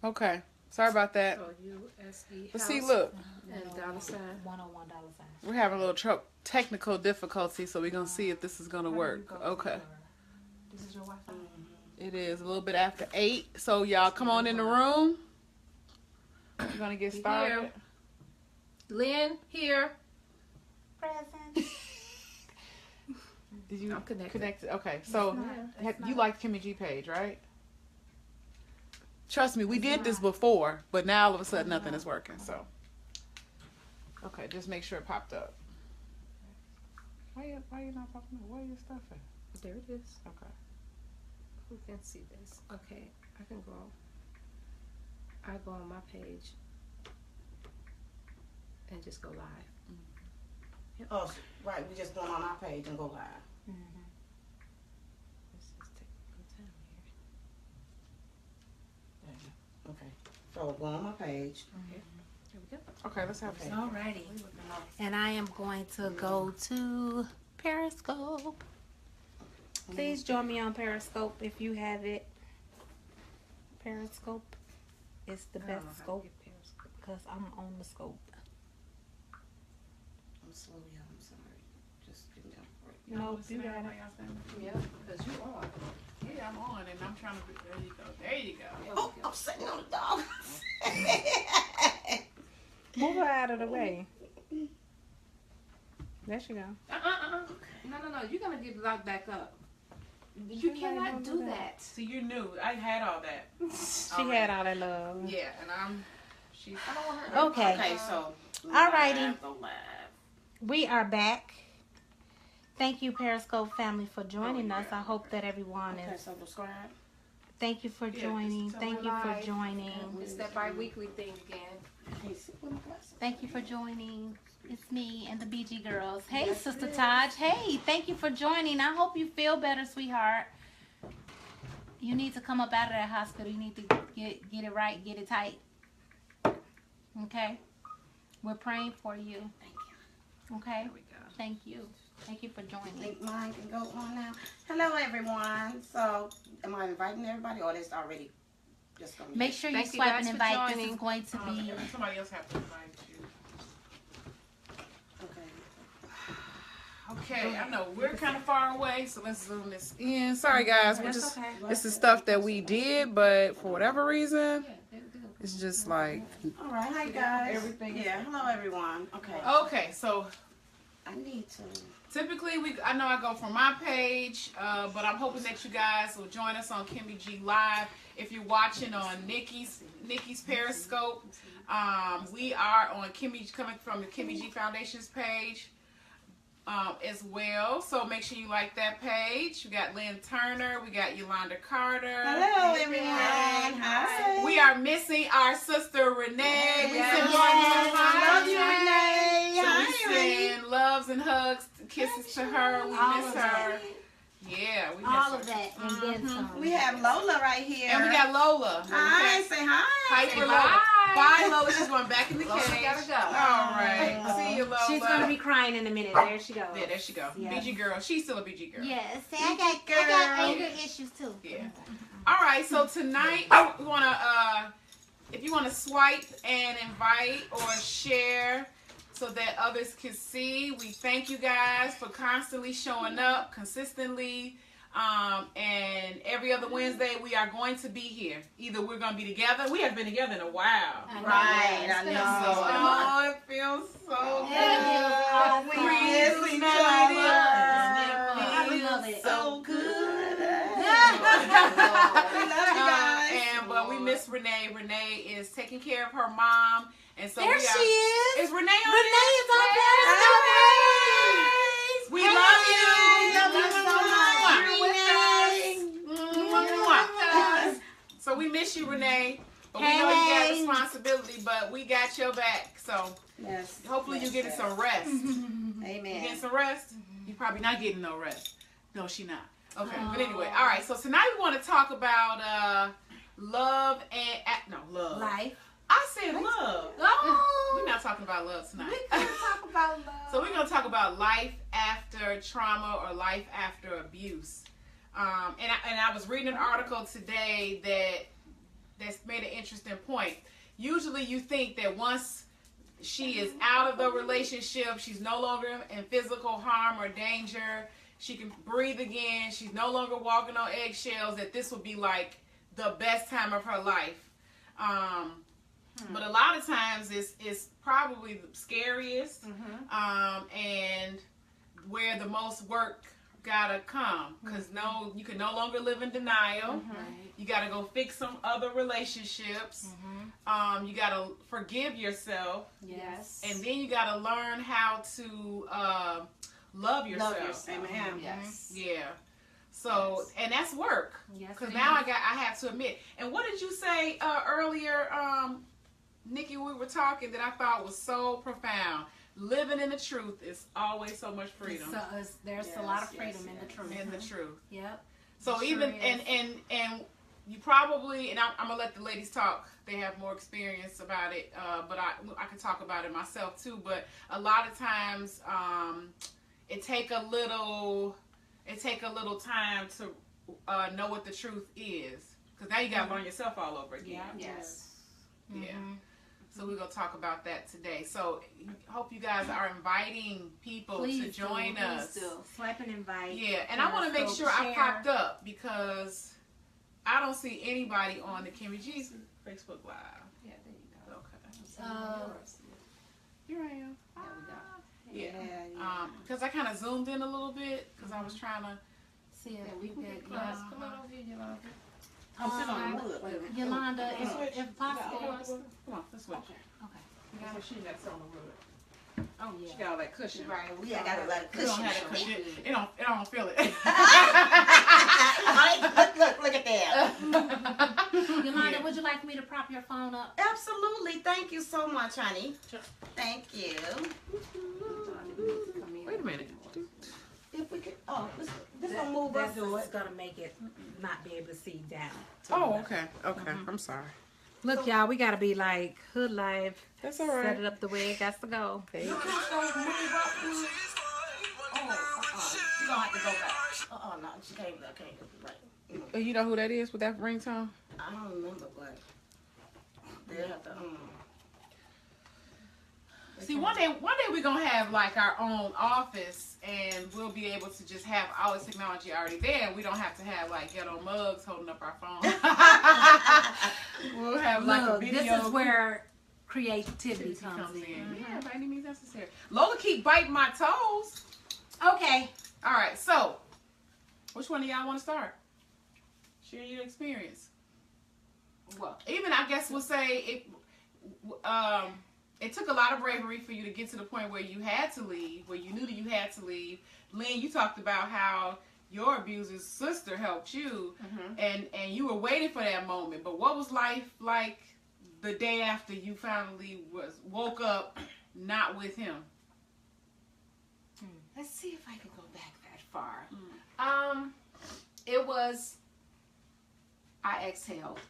Okay. Sorry about that. So U-S-E But house. see, look. And dollar sign. $101. We're having a little technical difficulty, so we're going to see if this is going to work. Okay. This is your Wi-Fi? It is a little bit after 8. So, y'all come on in the room. We're going to get started. Here. Lynn, here. Present. Did you I'm connected. connect it? Okay. So, That's you not- like Kimmy G page, right? Trust me, we did this before, but now all of a sudden nothing is working. So, okay, just make sure it popped up. Why you not popping up? Where your stuff at? There it is. Okay. Who can see this? Okay, I can go. I go on my page and just go live. Oh, right. We just going on our page and go live. Let's just take a good time here. Okay. So go on my page. Here we go. Okay, let's have Okay. Alrighty. And I am going to go to Periscope. Please join me on Periscope if you have it. Periscope is the I don't know best how to scope get Periscope. because I'm on the scope. I'm slow, y'all. I'm sorry. Just give me a break. No, you got it. Yeah, because you on. Yeah, I'm on, and I'm trying to. There you go. There you go. There Oh, we go. I'm sitting on the dog. Move her out of the way. There she go. No. You're going to get locked back up. You Somebody cannot don't do do that. See, you knew I had all that. She had all that love. Yeah, and she's. I don't want her. Okay. Okay, so. Alrighty. Go live. We are back. Thank you, Periscope family, for joining us. I hope that everyone Okay, is. so subscribe. Thank you for Yeah, joining. just Thank you for live. joining. It's that bi-weekly thing again. Hey, sit with my glasses. Thank you for joining. It's me and the BG girls. Hey, Sister Taj. Hey, thank you for joining. I hope you feel better, sweetheart. You need to come up out of that hospital. You need to get it right, get it tight. Okay? We're praying for you. Thank you. Okay? There we go. Thank you. Thank you for I joining. think mine can go on now. Hello, everyone. So, am I inviting everybody, or is already just going to Make sure you Thank you swipe guys and for invite. This joining. is going to be. Somebody else have to invite you. Okay. Okay, I know we're kind of far away, so let's zoom this in. Sorry, guys. That's okay. This is stuff that we did, but for whatever reason, it's just like. All right. Hi, guys. Everything is- Yeah. Hello, everyone. Okay. Okay, so I need to. typically I know I go from my page, but I'm hoping that you guys will join us on Kimmy G Live. If you're watching on Nikki's Periscope, we are on coming from the Kimmy G Foundation's page. As well, so make sure you like that page. We got Lynn Turner, we got Yolanda Carter. Hello, everyone. Hi. We are missing our sister Renee. We send Love you, Renee. Renee. So we send loves and hugs, kisses to her. We All miss of her. Yeah, we miss All her. of that and then some. We have Lola right here. And we got Lola. Hi. Say hi. Hi Say for Lola. bye. Bye, Lola. She's going back in the Lola cage. gotta go. All right. See you, Lola. She's gonna be crying in a minute. There she goes. Yeah, there she go. Yes. BG girl. She's still a BG girl. Yes. See, I got girl. anger issues too. Yeah. All right. So tonight we want to, if you want to swipe and invite or share, so that others can see. We thank you guys for constantly showing up consistently. And every other Wednesday we are going to be here. Either we're going to be together. We have been together in a while. I know. Right. It's I been know. so Oh, it feels so It feels awesome. good. We miss each I other. love it. So good. We love you guys. But we miss Renee. Renee is taking care of her mom. And so There we she are. is. Is Renee on Renee is on Periscope? Periscope. We love you. Love you so much, Renee. So we miss you, Renee. But we Hey, know you got hey. responsibility, but we got your back. So Yes. hopefully you're getting some rest. You Amen. getting some rest? You're probably not getting no rest. No, she not. Okay, but anyway, all right. So tonight we want to talk about love and love. Life. I said love. Oh. We're not talking about love tonight. We can talk about love. So we're gonna talk about life after trauma or life after abuse. And I was reading an article today that has made an interesting point. Usually you think that once she is out of the relationship, she's no longer in physical harm or danger, she can breathe again, she's no longer walking on eggshells, that this will be like the best time of her life. But a lot of times it's probably the scariest, and where the most work gotta come, because you can no longer live in denial. You gotta go fix some other relationships. You gotta forgive yourself. Yes. And then you gotta learn how to love yourself. Amen. Yes. Yeah. So, and that's work. Yes, Because it now is. I have to admit. And what did you say earlier, Nikki? We were talking that I thought was so profound. Living in the truth is always so much freedom. So there's a lot of freedom in the truth. In the truth. Yep. So It even sure is. and you probably, and I'm gonna let the ladies talk. They have more experience about it, but I can talk about it myself too. But a lot of times, it take a little time to know what the truth is, because now you gotta learn yourself all over again. Yes. Yeah. So we're going to talk about that today. So hope you guys are inviting people Please to join do, us. Please do. Slap and invite. Yeah, and I want to make sure I share. popped up, because I don't see anybody on the Kimmy G's Facebook Live. Yeah, there you go. Okay. Here I am. There we go. Yeah. Because I kind of zoomed in a little bit, because I was trying to. See if we can could. get close. Come on over here, Yolanda. I'm sitting on the wood. Wait a minute. Yolanda, Switch. if possible. Come on, let's switch. Okay. That's what she got on the wood. Oh yeah. She got all that cushion. Right, we got a lot of We don't cushion. have that cushion. It don't feel it. Look at that. Yolanda, Yeah. would you like me to prop your phone up? Absolutely. Thank you so much, honey. Thank you. Wait a minute. If we could, this gonna move up to This is it. gonna make it not be able to see down. Oh, okay. Okay. I'm sorry. Look, y'all, we gotta be like Hood Life. That's all Set right. it up the way it got to go. You just gonna move up to it. She gonna have to go back. No, she can't. Right. You know who that is with that ringtone? I don't remember, but they have to. See, one day we're gonna have like our own office, and we'll be able to just have all this technology already there. We don't have to have like ghetto mugs holding up our phone. We'll have like a Look, video. this is where creativity comes in. Yeah, by any means necessary. Lola keep biting my toes. Okay. All right, so which one of y'all want to start? Share your experience. Well, Even I guess we'll say it took a lot of bravery for you to get to the point where you had to leave, where you knew that you had to leave. Lynn, you talked about how your abuser's sister helped you, and you were waiting for that moment. But what was life like the day after you finally woke up not with him? let's see if I can go back that far. It was, I exhaled.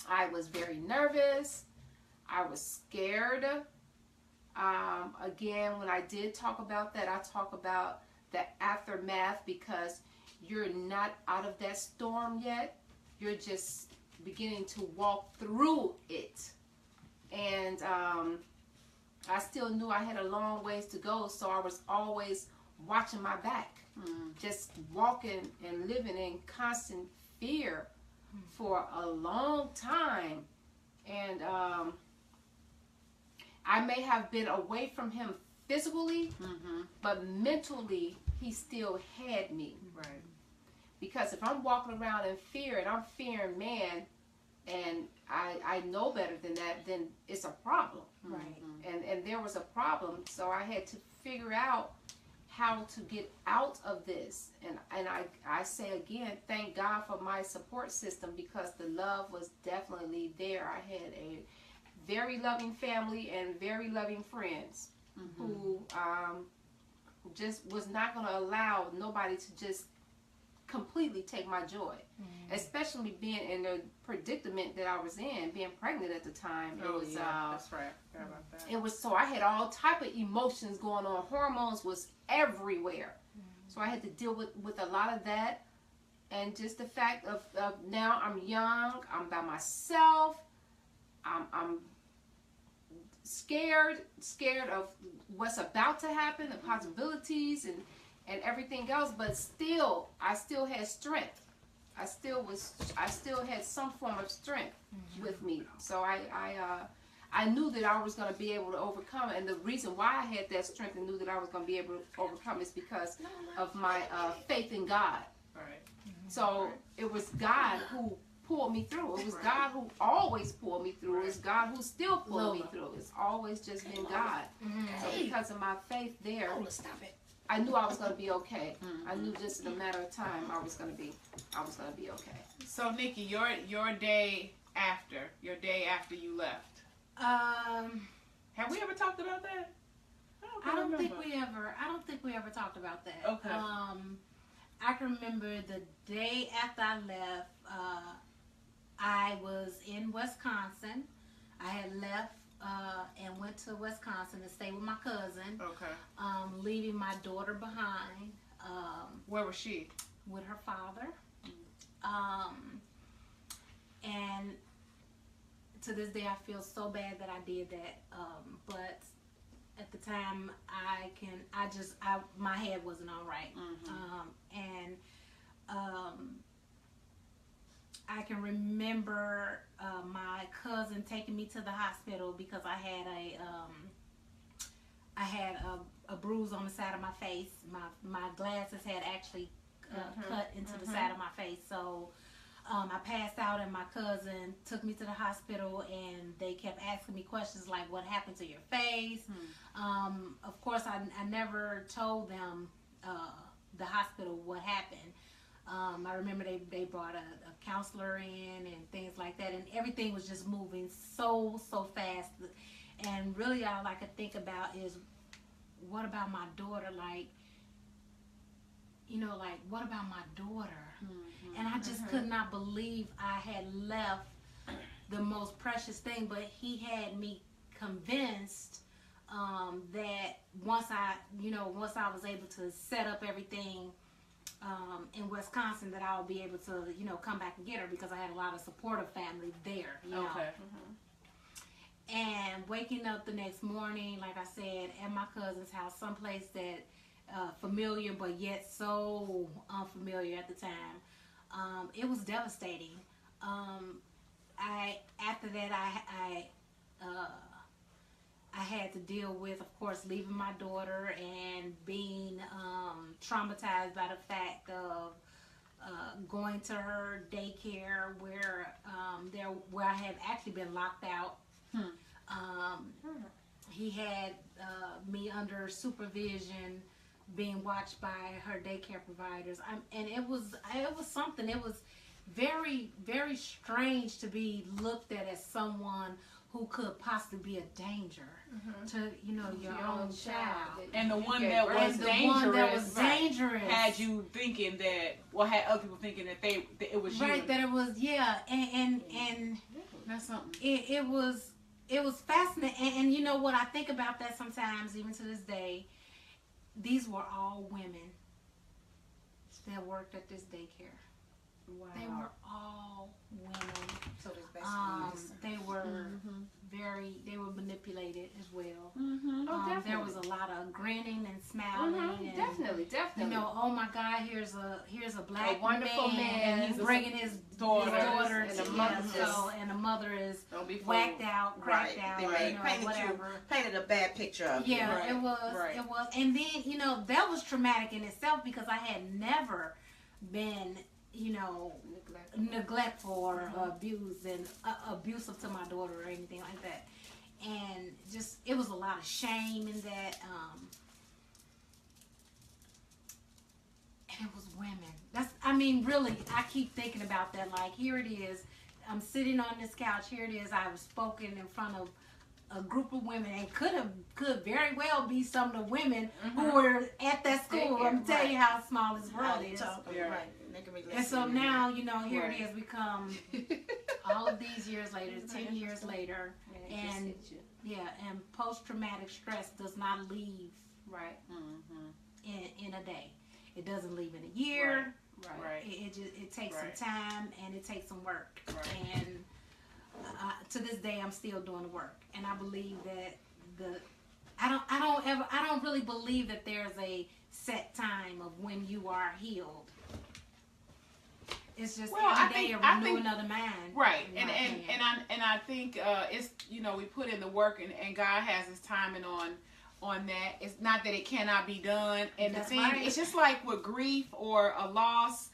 I was very nervous. I was scared. Again, when I did talk about that, I talk about the aftermath, because you're not out of that storm yet. You're just beginning to walk through it. And I still knew I had a long ways to go, so I was always watching my back. Just walking and living in constant fear for a long time. And I may have been away from him physically, but mentally he still had me. Right. Because if I'm walking around in fear and I'm fearing man, and I know better than that, then it's a problem. Right. And there was a problem, so I had to figure out how to get out of this. And I say again, thank God for my support system, because the love was definitely there. I had a very loving family and very loving friends who just was not going to allow nobody to just completely take my joy, especially being in the predicament that I was in, being pregnant at the time. It was, that's right. I forgot about that. it was, so I had all type of emotions going on. Hormones was everywhere. So I had to deal with a lot of that. And just the fact of now I'm young, I'm by myself, I'm scared of what's about to happen, the possibilities and everything else, but still, I still had strength. I still had some form of strength with me. So I knew that I was going to be able to overcome it. And the reason why I had that strength and knew that I was going to be able to overcome is because of my faith in God. Right. So it was God who pulled me through. It was God who always pulled me through. It's God who still pulled me through. It's always just been God. So because of my faith there, I knew I was going to be okay. I knew just in a matter of time I was going to be okay. So Nikki, your day after you left. Have we ever talked about that? I don't think we ever talked about that. Okay. I can remember the day after I left, I was in Wisconsin. I had left and went to Wisconsin to stay with my cousin. Okay. Leaving my daughter behind. Where was she? With her father. And to this day, I feel so bad that I did that. But at the time, my head wasn't all right. I can remember my cousin taking me to the hospital because I had a bruise on the side of my face. My glasses had actually cut into the side of my face. So I passed out, and my cousin took me to the hospital, and they kept asking me questions like, what happened to your face? Of course, I never told them, the hospital, what happened. I remember they brought a counselor in and things like that, and everything was just moving so fast. And really all I could think about is, what about my daughter? Like, what about my daughter? And I just could not believe I had left the most precious thing, but he had me convinced that once I was able to set up everything in Wisconsin, that I would be able to, come back and get her, because I had a lot of supportive family there. Okay. And waking up the next morning, like I said, at my cousin's house, someplace that familiar but yet so unfamiliar at the time, it was devastating. After that, I had to deal with, of course, leaving my daughter and being traumatized by the fact of going to her daycare where I had actually been locked out. He had me under supervision, being watched by her daycare providers, and it was something. It was very, very strange to be looked at as someone who could possibly be a danger to your own child. And the one that was dangerous had you thinking that, had other people thinking that it was you. Right, that it was, and that's something. It was fascinating, and you know what, I think about that sometimes, even to this day. These were all women that worked at this daycare. Wow. They were all women. So they were they were manipulated as well. Definitely. There was a lot of grinning and smiling. And, definitely. Oh my God, here's a black wonderful man, and he's bringing his daughter and the mother is whacked out, cracked out, whatever. Painted a bad picture of you. Yeah, it was. And then, that was traumatic in itself, because I had never been, neglectful or abusive to my daughter or anything like that. And just, it was a lot of shame in that. And it was women. Really, I keep thinking about that. Like, here it is. I'm sitting on this couch. Here it is. I was spoken in front of a group of women, and could very well be some of the women who were at that school. I'm telling you how small this world is. Right. And so now, here it is. We come all of these years later, 10 years later, and post-traumatic stress does not leave in a day. It doesn't leave in a year. Right. It takes Right. some time and it takes some work. Right. And to this day, I'm still doing the work. And I believe that I don't really believe that there's a set time of when you are healed. It's just every day a renewing of the mind. Right. And I think it's, you know, we put in the work and God has his timing on that. It's not that it cannot be done. And That's the thing, right. it's just like with grief or a loss,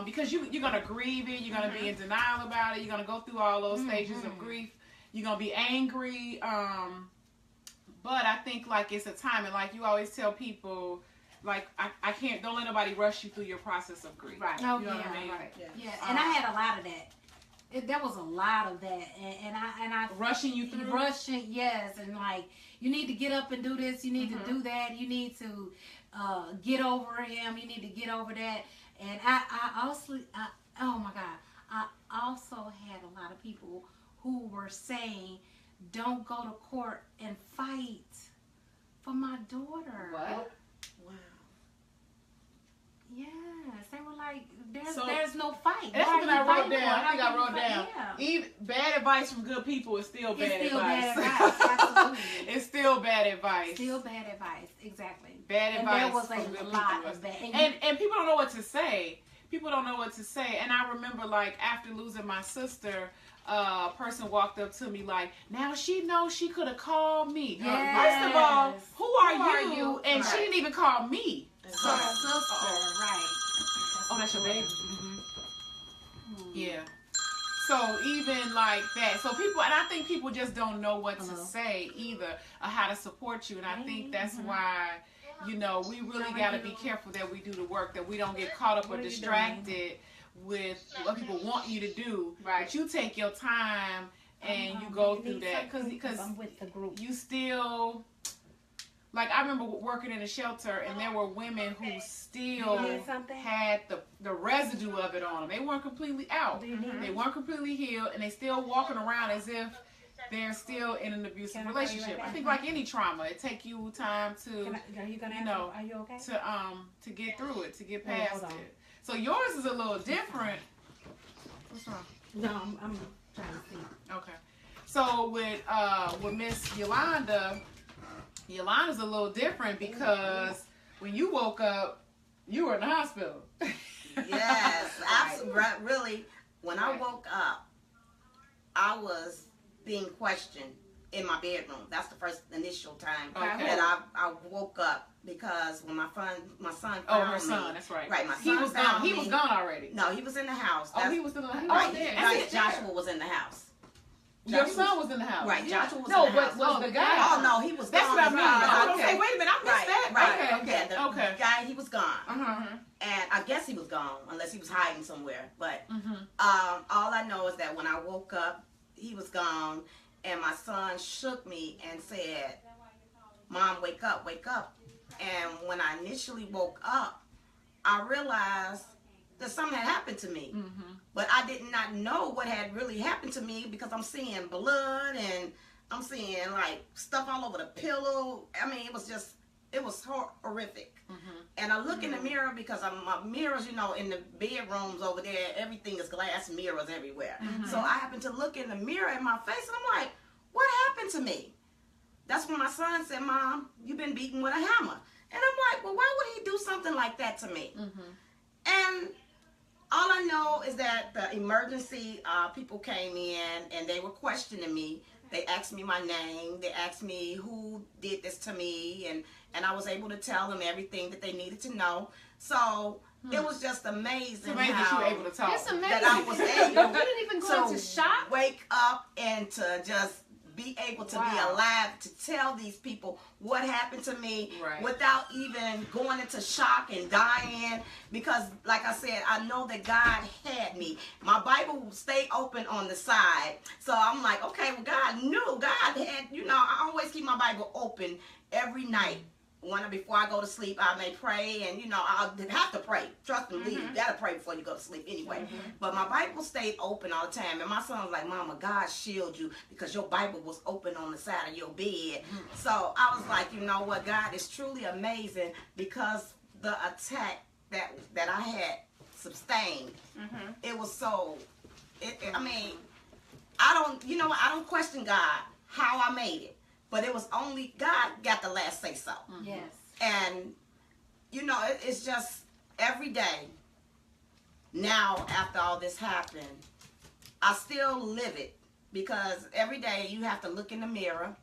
because you're going to grieve it. You're going to be in denial about it. You're going to go through all those stages of grief. You're going to be angry. But I think like it's a time, and like you always tell people, like I can't, don't let nobody rush you through your process of grief. Right. Oh, You know yeah, what I mean? Right. Yeah, and I had a lot of that. There was a lot of that, and I Rushing you through. rushing, yes, and like you need to get up and do this, you need to do that, you need to get over him, you need to get over that, and I also, oh my God, I also had a lot of people who were saying, don't go to court and fight for my daughter. What? Wow. Yes, they were like, So, there's no fight. That's Why what are I you wrote fighting down. for it? I How think I can you wrote fight? down. Yeah. Even bad advice from good people is still bad It's still advice. bad advice. Absolutely. It's still bad advice. Still bad advice. Exactly. Bad And advice. there was from good a lot people. of bad. And people don't know what to say. People don't know what to say. And I remember, like, after losing my sister, a person walked up to me like, now she knows she could have called me. Yes. First of all, who are Who are you? you? And she Right. didn't even call me. So, sister, right. Oh, that's your baby. Mm-hmm. Yeah. So even like that. So people, and I think people just don't know what to Hello. say either, or how to support you. And I think that's why, you know, we really got to be careful that we do the work, that we don't get caught up or What are you distracted with what people want you to do. Right. But you take your time and you go through that because I'm with the group. you still. Like, I remember working in a shelter, and there were women who still You need something? had the residue of it on them. They weren't completely out. Do you need They weren't completely healed, and they still walking around as if they're still in an abusive Can I call you relationship. right I back? think like any trauma, it take you time to Are you gonna you know, are you okay? to get through it, to get Wait, past hold on. it. So yours is a little different. What's wrong? No, I'm trying to see. Okay. So with Miss Yolanda's a little different because when you woke up, you were in the hospital. Yes, absolutely. Really, when I woke up, I was being questioned in my bedroom. That's the first initial time Okay. that I woke up because when my son found Oh, her me. son. That's right. Right, my He son was found gone. He me. was gone already. No, he was in the house. Oh, he was still in the house. Right, Oh, yeah. right, Joshua was in the house. Your son was in the house. Right, Joshua was No, in the house. but was the guy? Oh no, he was That's gone. what I mean. I was Okay. gonna say, wait a minute, I missed Right, that. right. Okay. Yeah, the Okay. guy, he was gone. Uh-huh. And I guess he was gone, unless he was hiding somewhere. But Mm-hmm. all I know is that when I woke up, he was gone, and my son shook me and said, "Mom, wake up, wake up." And when I initially woke up, I realized that something had happened to me. Mm-hmm. But I did not know what had really happened to me because I'm seeing blood and I'm seeing like stuff all over the pillow. I mean, it was horrific. Mm-hmm. And I look in the mirror because my mirrors, you know, in the bedrooms over there, everything is glass mirrors everywhere. Mhm. So I happened to look in the mirror at my face and I'm like, what happened to me? That's when my son said, "Mom, you've been beaten with a hammer." And I'm like, well, why would he do something like that to me? Mm-hmm. And all I know is that the emergency people came in and they were questioning me. They asked me my name. They asked me who did this to me. And I was able to tell them everything that they needed to know. So it was just amazing, It's amazing that how you were able to talk. It's amazing. that I was You able didn't even go into shock. wake up and to just be able to be Wow. alive to tell these people what happened to me Right. without even going into shock and dying, because like I said, I know that God had me. My Bible stayed open on the side, so I'm like, okay, well, God knew. God had, you know, I always keep my Bible open every night. Before I go to sleep, I may pray, and you know, I'll have to pray. Trust and believe, you gotta pray before you go to sleep anyway. But my Bible stayed open all the time, and my son was like, "Mama, God shield you because your Bible was open on the side of your bed." So I was like, you know what, God is truly amazing, because the attack that I had sustained. Mm-hmm. It was so. I mean, I don't. You know what? I don't question God how I made it, but it was only God got the last say so. Mm-hmm. Yes. And you know, it's just every day. Now, after all this happened, I still live it because every day you have to look in the mirror.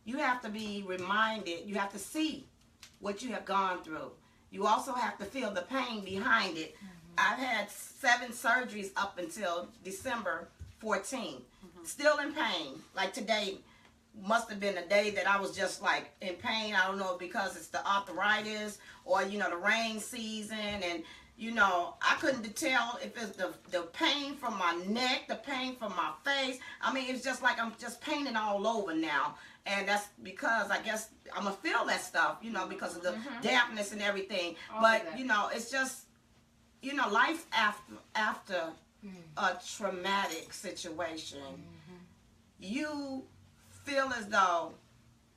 You have to be reminded. You have to see what you have gone through. You also have to feel the pain behind it. I've had 7 surgeries up until December 14th. Still in pain. Like today must have been a day that I was just like in pain. I don't know because it's the arthritis or, you know, the rain season. And, you know, I couldn't tell if it's the pain from my neck, the pain from my face. I mean, it's just like I'm just paining all over now. And that's because I guess I'm going to feel that stuff, you know, because of the dampness and everything. All But, of that. you know, it's just, you know, life after a traumatic situation, you feel as though,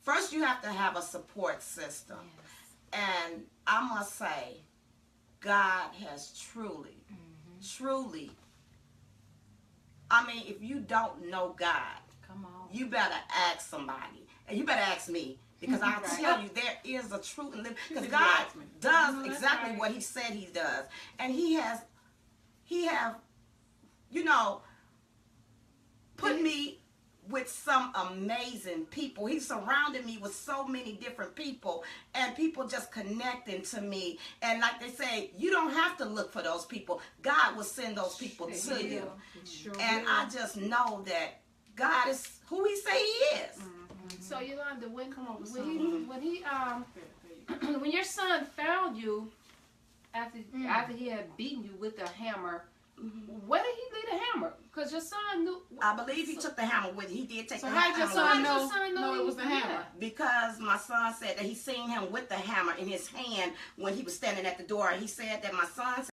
first you have to have a support system. And I must say, God has truly, I mean, if you don't know God, Come on. you better ask somebody. And you better ask me. Because I tell you, there is a truth in living. Because God does exactly what he said he does. And he have, you know, put me with some amazing people. He surrounded me with so many different people. And people just connecting to me. And like they say, you don't have to look for those people. God will send those people to you. Sure And will. I just know that God is who he say he is. So Yolanda, when with when your son found you after he had beaten you with the hammer, where did he leave the hammer? Because your son knew. I believe he took the hammer with him. He did take So the how did your hammer son with him. know it was the hammer? Because my son said that he seen him with the hammer in his hand when he was standing at the door. He said that my son